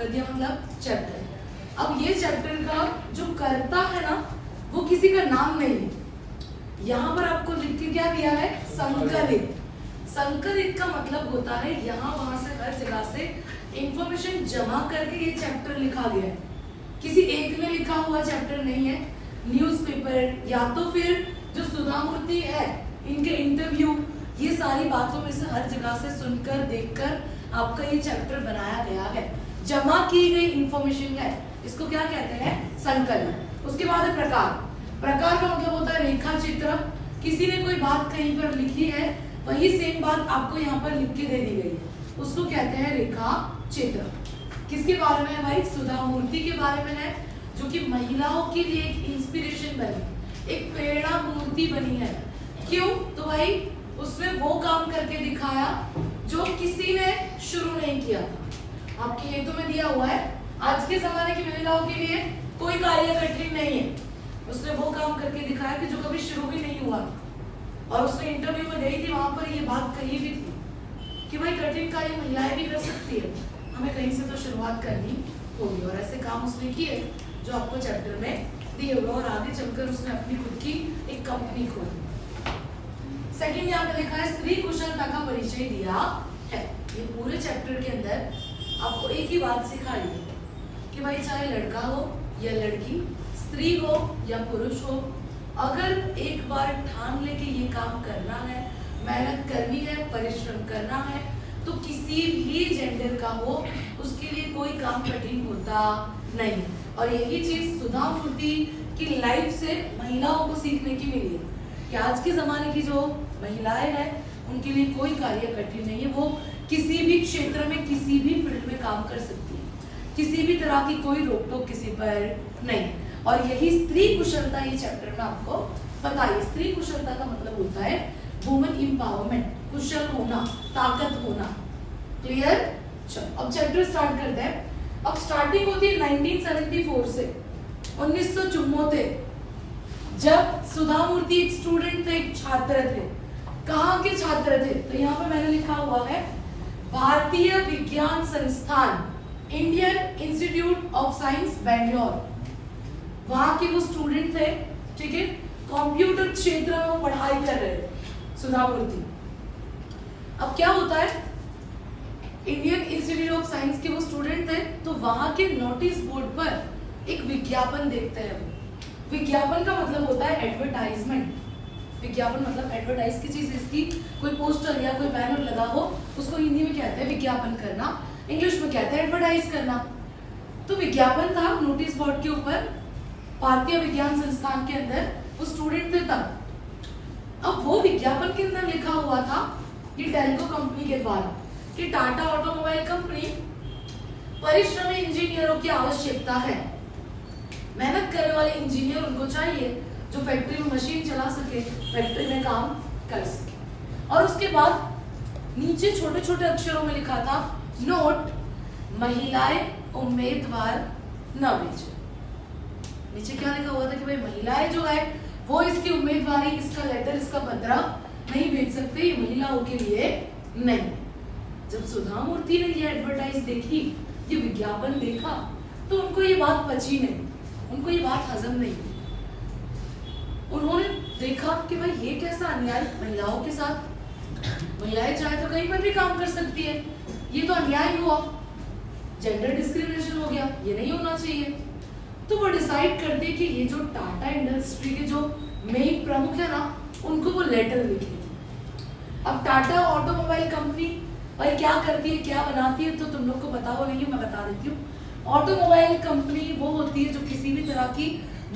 गद्य मतलब चैप्टर। अब ये चैप्टर का जो कर्ता है ना वो किसी का नाम नहीं है, यहाँ पर आपको लिख के क्या दिया है, संकलित। संकलित का मतलब होता है यहाँ वहां से हर जगह से इंफॉर्मेशन जमा करके ये चैप्टर लिखा गया है, किसी एक ने लिखा हुआ चैप्टर नहीं है। न्यूज़पेपर या तो फिर जो सुधा मूर्ति है इनके इंटरव्यू, ये सारी बातों में से हर जगह से सुनकर देखकर आपका ये चैप्टर बनाया गया है, जमा की गई इंफॉर्मेशन है, इसको क्या कहते हैं, संकलन। उसके बाद है प्रकार। प्रकार का मतलब होता है रेखा चित्र, किसी ने कोई बात कहीं पर लिखी है वही सेम बात आपको यहाँ पर लिख के दे दी गई है, उसको कहते हैं रेखा चित्र। किसके बारे में है भाई, सुधा मूर्ति के बारे में है, जो कि महिलाओं के लिए एक इंस्पिरेशन बनी, एक प्रेरणा मूर्ति बनी है। क्यों, तो भाई उसने वो काम करके दिखाया जो किसी ने शुरू नहीं किया था। आपके हेतु में दिया हुआ है आज के जमाने की महिलाओं के लिए कोई कार्य कठिन नहीं है, उसने वो काम करके दिखाया कि जो कभी शुरू भी नहीं हुआ। और उसने इंटरव्यू में गई थी, वहां पर ये बात कही भी थी कि भाई कठिन कार्य महिलाएं भी कर सकती है, हमें कहीं से तो शुरुआत करनी होगी। और ऐसे काम उसने किए जो आपको चैप्टर में दिए हुए, और आगे चलकर उसने अपनी खुद की एक कंपनी खोली। सेकंड यहाँ पे लिखा है स्त्री कुशलता का परिचय दिया है। ये पूरे चैप्टर के अंदर आपको एक ही बात सिखाई है कि भाई चाहे लड़का हो या लड़की, स्त्री हो या पुरुष हो, अगर एक बार ठान ले कि ये काम करना है, मेहनत करनी है, परिश्रम करना है, तो किसी भी जेंडर का हो उसके लिए कोई काम कठिन होता नहीं। और यही चीज सुधा मूर्ति की लाइफ से महिलाओं को सीखने की मिली है कि आज के जमाने की जो महिलाएं हैं उनके लिए कोई कार्य कठिन नहीं है, वो किसी भी क्षेत्र में किसी भी फील्ड में काम कर सकती है, किसी भी तरह की कोई रोक टोक किसी पर नहीं। और यही स्त्री कुशलता ये चैप्टर में आपको बताइए। स्त्री कुशलता का मतलब होता है वुमन एम्पावरमेंट, कुशल होना, ताकत होना। क्लियर? चलो अब चैप्टर स्टार्ट करते हैं। अब स्टार्टिंग होती है 1974 से 1974, जब सुधा मूर्ति एक स्टूडेंट थे, एक छात्र थे। कहाँ के छात्र थे, तो यहाँ पे मैंने लिखा हुआ है भारतीय विज्ञान संस्थान, Indian institute of science Bangalore, वहां के वो स्टूडेंट थे। ठीक है, कंप्यूटर क्षेत्र में वो पढ़ाई कर रहे थे सुधा मूर्ति। अब क्या होता है, इंडियन इंस्टीट्यूट ऑफ साइंस के वो स्टूडेंट थे, तो वहां के नोटिस बोर्ड पर एक विज्ञापन देखते हैं। विज्ञापन का मतलब होता है एडवर्टाइजमेंट। विज्ञापन मतलब एडवर्टाइज की चीज, इसकी कोई पोस्टर या कोई बैनर लगा हो उसको हिंदी में कहते हैं विज्ञापन करना, इंग्लिश में कहते हैं एडवर्टाइज करना। तो विज्ञापन था नोटिस बोर्ड के ऊपर, भारतीय विज्ञान संस्थान के अंदर वो स्टूडेंट थे तब। अब वो विज्ञापन के अंदर लिखा हुआ था ये टेल्को कंपनी के द्वारा कि टाटा ऑटोमोबाइल कंपनी परिश्रमी इंजीनियरों की आवश्यकता है, मेहनत करने वाले इंजीनियर उनको चाहिए जो फैक्ट्री में मशीन चला सके, फैक्ट्री में काम कर सके। और उसके बाद नीचे छोटे छोटे अक्षरों में लिखा था नोट, महिलाएं उम्मीदवार न भेजें। नीचे क्या लिखा हुआ था कि भाई महिलाएं जो है वो इसकी उम्मीदवारी, इसका लेटर, इसका पत्र नहीं भेज सकते, ये महिलाओं के लिए नहीं। जब सुधा मूर्ति ने ये एडवर्टाइज देखी, ये विज्ञापन देखा, तो उनको ये बात पची नहीं, उनको ये बात हजम नहीं। उन्होंने देखा कि भाई ये कैसा अन्याय महिलाओं के साथ, महिलाएं चाहे तो कहीं पर भी काम कर सकती है, ये तो अन्याय हुआ, जेंडर डिस्क्रिमिनेशन हो गया, ये नहीं होना चाहिए। तो वो डिसाइड करते कि ये जो टाटा इंडस्ट्री के जो मेन प्रमुख है ना, उनको वो लेटर लिखे। अब टाटा ऑटोमोबाइल कंपनी भाई क्या करती है, क्या बनाती है, तो तुम लोग को पता हो नहीं, मैं बता देती हूँ। ऑटोमोबाइल कंपनी वो होती है जो किसी भी तरह की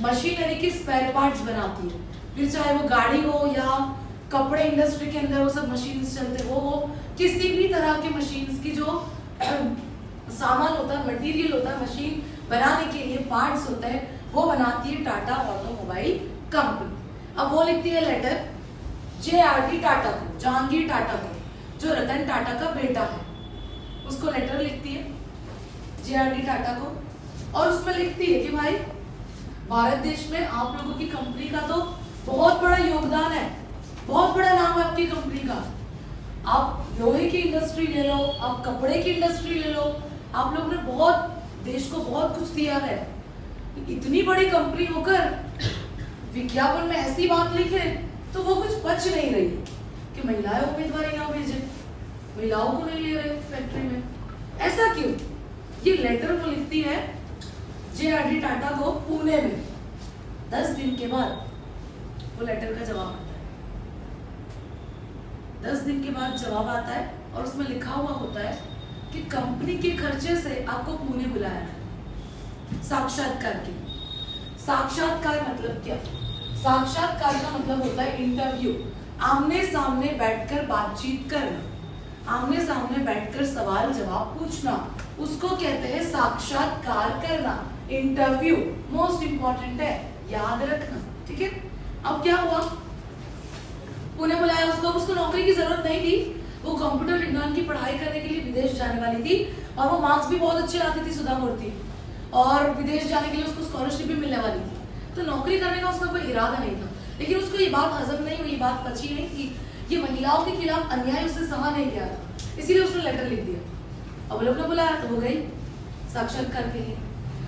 मशीनरी के स्पेयर पार्ट्स बनाती है, फिर चाहे वो गाड़ी हो या कपड़े इंडस्ट्री के अंदर वो सब मशीन चलते हो, किसी भी तरह के मशीन्स की जो सामान होता है, मटेरियल होता है, मशीन बनाने के लिए पार्ट्स होते हैं, वो बनाती है टाटा ऑटोमोबाइल कंपनी। अब वो लिखती है लेटर JRD टाटा को, जहांगीर टाटा को, जो रतन टाटा का बेटा है, उसको लेटर लिखती है JRD टाटा को, और उसमें लिखती है कि भाई भारत देश में आप लोगों की कंपनी का तो बहुत बड़ा योगदान है, बहुत बड़ा नाम है आपकी कंपनी का। आप लोहे की इंडस्ट्री ले लो, आप कपड़े की इंडस्ट्री ले लो, आप लोगों ने बहुत देश को बहुत कुछ दिया है, इतनी बड़ी कंपनी होकर विज्ञापन में ऐसी बात लिखे तो वो कुछ बच नहीं रही कि महिलाएं उम्मीदवारी ना भेजे, महिलाओं को नहीं ले रहे फैक्ट्री में। ऐसा क्यों? ये लेटर वो लिखती है जे.आर.डी. टाटा को पुणे में। 10 दिन के बाद वो लेटर का जवाब आता है। 10 दिन के बाद जवाब आता है और उसमें लिखा हुआ होता है कि कंपनी के खर्चे से आपको पुणे बुलाया है साक्षात्कार के। साक्षात्कार मतलब क्या? साक्षात्कार का मतलब होता है इंटरव्यू, आमने सामने बैठकर बातचीत करना, आमने सामने बैठकर सवाल जवाब पूछना, उसको कहते हैं साक्षात्कार करना। इंटरव्यू मोस्ट इंपॉर्टेंट है, याद रखना, ठीक है। अब क्या हुआ, पुणे बुलाया उसको नौकरी की जरूरत नहीं थी, वो कंप्यूटर विज्ञान की पढ़ाई करने के लिए विदेश जाने वाली थी और वो मार्क्स भी बहुत अच्छे लाती थी सुधा मूर्ति, और विदेश जाने के लिए उसको स्कॉलरशिप भी मिलने वाली थी, तो नौकरी करने का उसका कोई इरादा नहीं था। लेकिन उसको ये बात हजम नहीं हुई, ये बात पची नहीं कि ये महिलाओं के खिलाफ अन्याय उससे सहा नहीं गया था, इसीलिए उसने लेटर लिख दिया। अब लोग ने बुलाया तो वो गई साक्षात्कार के लिए।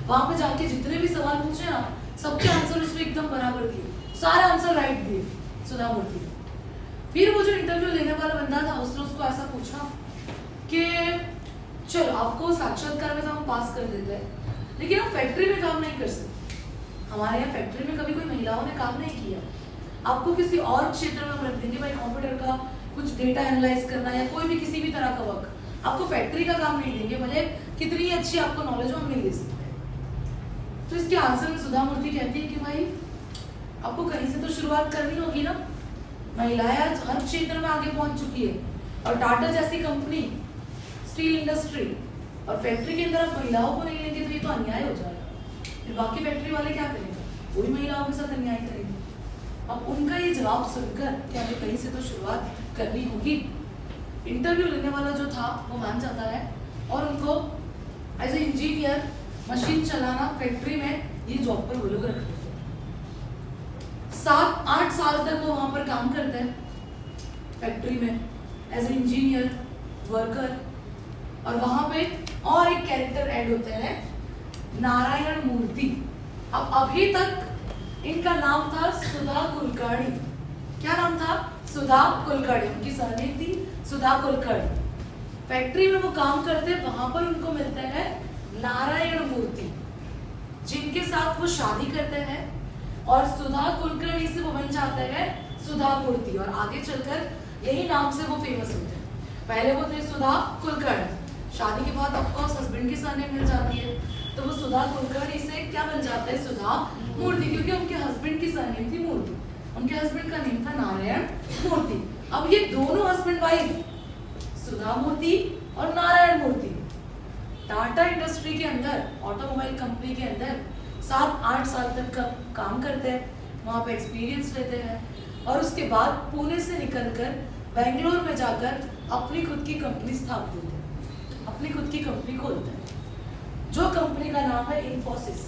वहां पे जाके जितने भी सवाल पूछे ना, सबके आंसर उसने एकदम बराबर दिए, सारे आंसर राइट दिए सुधा मूर्ति ने। फिर वो जो इंटरव्यू लेने वाला बंदा था उसने उसको ऐसा पूछा कि चलो आपको साक्षात्कार में तो हम पास कर देते हैं, लेकिन आप फैक्ट्री में काम नहीं कर सकते, हमारे यहाँ फैक्ट्री में कभी कोई महिलाओं ने काम नहीं किया, आपको किसी और क्षेत्र में हम रख देंगे, भाई कंप्यूटर का कुछ डेटा एनालाइज करना या कोई भी किसी भी तरह का वर्क, आपको फैक्ट्री का काम नहीं देंगे, भले कितनी अच्छी आपको नॉलेज हो हम नहीं दे सकते। तो इसके आंसर में सुधा मूर्ति कहती है कि भाई आपको कहीं से तो शुरुआत करनी होगी ना, महिलाएं आज हर क्षेत्र में आगे पहुंच चुकी है, और टाटा जैसी कंपनी, स्टील इंडस्ट्री और फैक्ट्री के अंदर आप महिलाओं को नहीं लेंगे तो ये तो अन्याय हो जाएगा, फिर बाकी फैक्ट्री वाले क्या करेंगे, वही महिलाओं के साथ अन्याय करेंगे। अब उनका ये जवाब सुनकर कि हमें कहीं से तो शुरुआत करनी होगी, इंटरव्यू लेने वाला जो था वो मान जाता है और उनको एज ए इंजीनियर मशीन चलाना फैक्ट्री में ये जॉब पर वो लोग रख देते हैं। 7-8 साल तक वो वहां पर काम करते हैं फैक्ट्री में एज ए इंजीनियर वर्कर, और वहां पे और एक कैरेक्टर ऐड होते हैं नारायण मूर्ति। अब अभी तक इनका नाम था सुधा कुलकर्णी। क्या नाम था? सुधा कुलकर्णी, उनकी सरनेम थी सुधा कुलकर्णी। फैक्ट्री में वो काम करते, वहां पर उनको मिलते हैं नारायण मूर्ति, जिनके साथ वो शादी करते हैं और सुधा कुलकर्णी से वो बन जाते हैं सुधा मूर्ति, और आगे चलकर यही नाम से वो फेमस होते हैं। पहले वो थे सुधा कुलकर्णी, शादी के बाद ऑफकोर्स हस्बैंड की सरनेम मिल जाती है, तो वो सुधा कुलकर्णी से क्या बन जाता है? सुधा मूर्ति, क्योंकि उनके हस्बैंड की सरनेम थी मूर्ति, उनके हस्बैंड का नेम था नारायण मूर्ति। अब ये दोनों हस्बैंड वाइफ सुधा मूर्ति और नारायण मूर्ति टाटा इंडस्ट्री के अंदर, ऑटोमोबाइल कंपनी के अंदर 7-8 साल तक का काम करते हैं, वहाँ पे एक्सपीरियंस लेते हैं, और उसके बाद पुणे से निकलकर बेंगलोर में जाकर अपनी खुद की कंपनी स्थापित होते हैं, अपनी खुद की कंपनी खोलते हैं, जो कंपनी का नाम है इन्फोसिस।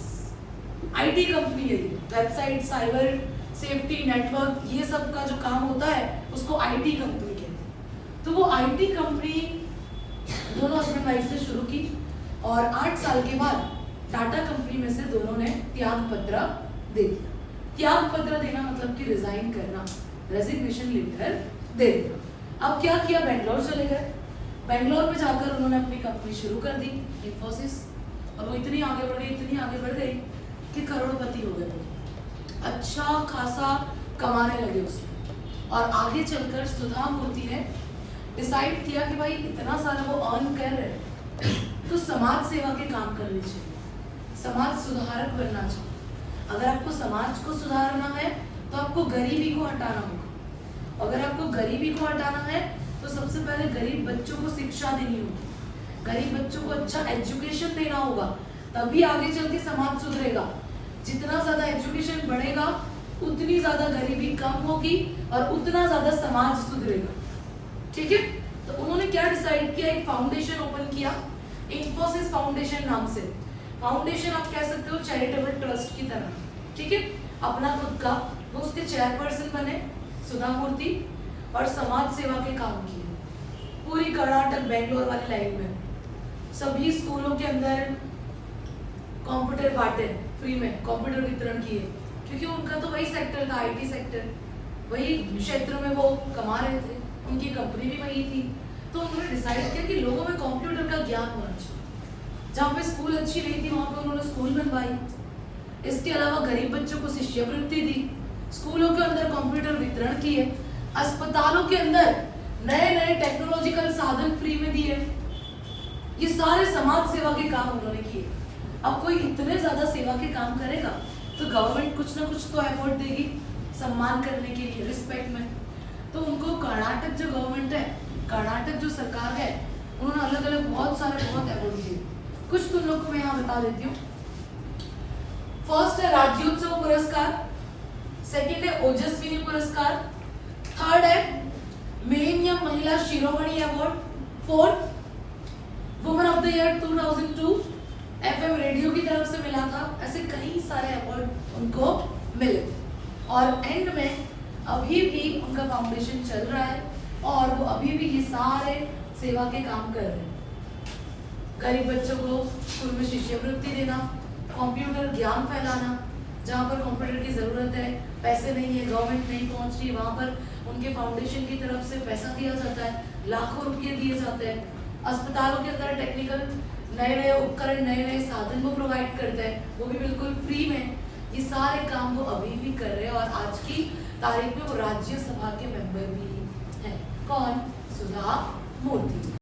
आईटी कंपनी है, वेबसाइट, साइबर सेफ्टी, नेटवर्क, ये सब का जो काम होता है उसको आईटी कंपनी कहते हैं। तो वो आईटी कंपनी दोनों हस्बैंड वाइफ से शुरू की, और 8 साल के बाद टाटा कंपनी में से दोनों ने त्याग पत्र दे दिया। त्याग पत्र देना मतलब कि रिजाइन करना, रेजिग्नेशन लेटर दे देना। अब क्या किया? बेंगलोर चले गए, बेंगलोर में जाकर उन्होंने अपनी कंपनी शुरू कर दी इन्फोसिस, और वो इतनी आगे बढ़ गई, इतनी आगे बढ़ गई कि करोड़पति हो गए, अच्छा खासा कमाने लगे उसमें। और आगे चलकर सुधा मूर्ति ने डिसाइड किया कि भाई इतना सारा वो अर्न कर रहे हैं तो समाज सेवा के काम करने चाहिए, समाज सुधारक बनना चाहिए। अगर आपको समाज को सुधारना है तो आपको गरीबी को हटाना होगा। अगर आपको गरीबी को हटाना है तो सबसे पहले गरीब बच्चों को शिक्षा देनी होगी, गरीब बच्चों को अच्छा एजुकेशन देना होगा, तभी आगे चल के समाज सुधरेगा। जितना ज्यादा एजुकेशन बढ़ेगा उतनी ज्यादा गरीबी कम होगी और उतना ज्यादा समाज सुधरेगा, ठीक है। तो उन्होंने क्या डिसाइड किया? एक फाउंडेशन ओपन किया, इन्फोसिस फाउंडेशन नाम से। फाउंडेशन आप कह सकते हो चैरिटेबल ट्रस्ट की तरह, ठीक है, अपना खुद का। वो उसके चेयरपर्सन बने सुधा मूर्ति, और समाज सेवा के काम किए पूरी कर्नाटक बेंगलोर वाली लाइन में। सभी स्कूलों के अंदर कंप्यूटर बांटे फ्री में, कंप्यूटर वितरण किए, क्योंकि उनका तो वही सेक्टर था, आईटी सेक्टर, वही क्षेत्र में वो कमा रहे थे, उनकी कंपनी भी वही थी। तो उन्होंने डिसाइड किया कि लोगों में कंप्यूटर का ज्ञान होना चाहिए। जहाँ पे स्कूल अच्छी नहीं थी वहाँ पे उन्होंने स्कूल बनवाई। इसके अलावा गरीब बच्चों को शिष्यवृत्ति दी, स्कूलों के अंदर कंप्यूटर वितरण किए, अस्पतालों के अंदर नए नए टेक्नोलॉजिकल साधन फ्री में दिए। ये सारे समाज सेवा के काम उन्होंने किए। अब कोई इतने ज्यादा सेवा के काम करेगा तो गवर्नमेंट कुछ ना कुछ तो अवार्ड देगी सम्मान करने के लिए, रिस्पेक्ट में। तो उनको कर्नाटक जो गवर्नमेंट है, कर्नाटक जो सरकार है, उन्होंने अलग अलग बहुत अवार्ड दिए। कुछ तुम लोग को मैं यहाँ बता देती हूँ। फर्स्ट है राज्योत्सव पुरस्कार, सेकंड है ओजस्विनी पुरस्कार, थर्ड है millennium Mahila Shiromani award, fourth women of the year 2002 FM radio की तरफ से मिला था। ऐसे कई सारे अवार्ड उनको मिले और एंड में अभी भी उनका फाउंडेशन चल रहा है और वो अभी भी ये सारे सेवा के काम कर रहे हैं। गरीब बच्चों को स्कूल में शिष्यवृत्ति देना, कंप्यूटर ज्ञान फैलाना, जहाँ पर कंप्यूटर की जरूरत है, पैसे नहीं है, गवर्नमेंट नहीं पहुँच रही, वहाँ पर उनके फाउंडेशन की तरफ से पैसा दिया जाता है, लाखों रुपये दिए जाते हैं। अस्पतालों के अंदर टेक्निकल नए नए उपकरण, नए नए साधन वो प्रोवाइड करते हैं, वो भी बिल्कुल फ्री में। ये सारे काम वो अभी भी कर रहे हैं और आज की तारीख में वो राज्यसभा के मेंबर भी हैं। कौन? सुधा मूर्ति।